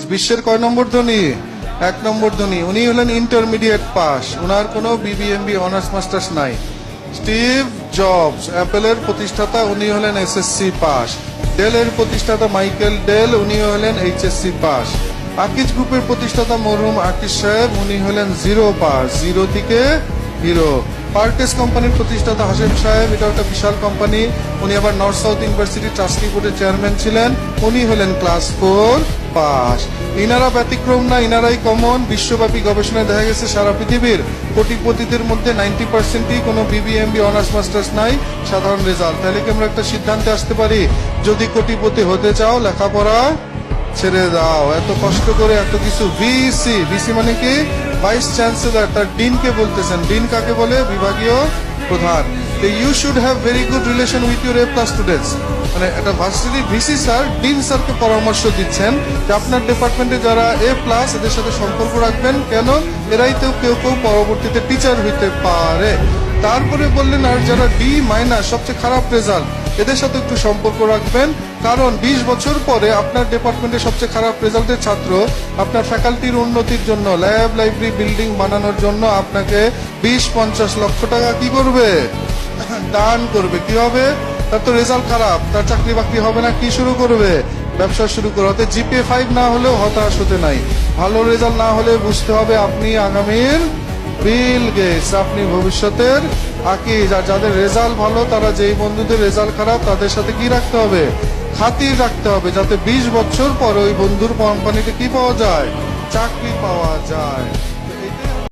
বিশ্বের কয় নম্বর ধনী? 1 নম্বর ধনী। উনি হলেন ইন্টারমিডিয়েট পাস, উনার কোনো বিবিএমবি অনার্স মাস্টার্স নাই। স্টিভ জবস অ্যাপেলের প্রতিষ্ঠাতা, উনি হলেন এসএসসি পাস। ডেলের প্রতিষ্ঠাতা মাইকেল ডেল, উনি হলেন এইচএসসি পাস। আকিজ গ্রুপের প্রতিষ্ঠাতা মরহুম আকিজ সাহেব, উনি হলেন জিরো পাস, জিরো থেকে হিরো। পার্টেস কোম্পানির প্রতিষ্ঠাতা হাসিম সাহেব, এটা একটা বিশাল কোম্পানি, উনি আবার নর্থ সাউথ ইউনিভার্সিটি ট্রাস্টি বোর্ডের চেয়ারম্যান ছিলেন, উনি হলেন ক্লাস 4 পাস। ইনারা ব্যতিক্রম না, ইনারাই কমন। বিশ্বব্যাপী গবেষণায় দেখা গেছে সারা পৃথিবীর কোটিপতিদের মধ্যে 90%ই কোনো বিবিএমবি অনার্স মাস্টার্স নাই, সাধারণ রেজাল্ট। তাহলে কি আমরা একটা সিদ্ধান্তে আসতে পারি, যদি কোটিপতি হতে চাও লেখাপড়া ছেড়ে দাও, এত কষ্ট করে এত কিছু। ভিসি, ভিসি মানে কি? ভাইস চ্যান্সেলর, তার ডিনকে বলতেছেন। ডিন কাকে বলে? বিভাগীয় প্রধান। You should have very good relation with your A+ students. মানে একটা ভার্সিটির ভিসি স্যার ডিন স্যারকে পরামর্শ দিচ্ছেন যে আপনার ডিপার্টমেন্টে যারা A+, এদের সাথে সম্পর্ক রাখবেন। কেন? এরাই তো কেউ কেউ পরবর্তীতে টিচার হইতে পারে। তারপরে বললেন আর যারা D- সবচেয়ে খারাপ রেজাল্ট, এদের সাথে একটু সম্পর্ক রাখবেন। কারণ 20 বছর পরে আপনার ডিপার্টমেন্টে সবচেয়ে খারাপ রেজাল্টের ছাত্র আপনার ফ্যাকাল্টির উন্নতির জন্য, ল্যাব লাইব্রেরি বিল্ডিং বানানোর জন্য আপনাকে 20-50 লক্ষ টাকা কি করবে? দান করবে। কি হবে? তার তো রেজাল্ট খারাপ, তার চাকরি বাকরি হবে না, কি শুরু করবে? ব্যবসা শুরু করতে। জিপিএ 5 না হলেও হতাশ হতে নাই। ভালো রেজাল্ট না হলে বুঝতে হবে আপনি আগামীর বিল গেটস, আপনি ভবিষ্যতের আকিজ। আর যাদের রেজাল্ট ভালো, তারা যেই বন্ধুদের রেজাল্ট খারাপ, তাদের সাথে কি রাখতে হবে? খাতির রাখতে হবে, যাতে 20 বছর পর ওই বন্ধুর কোম্পানিতে কি পাওয়া যায়? চাকরি পাওয়া যায়।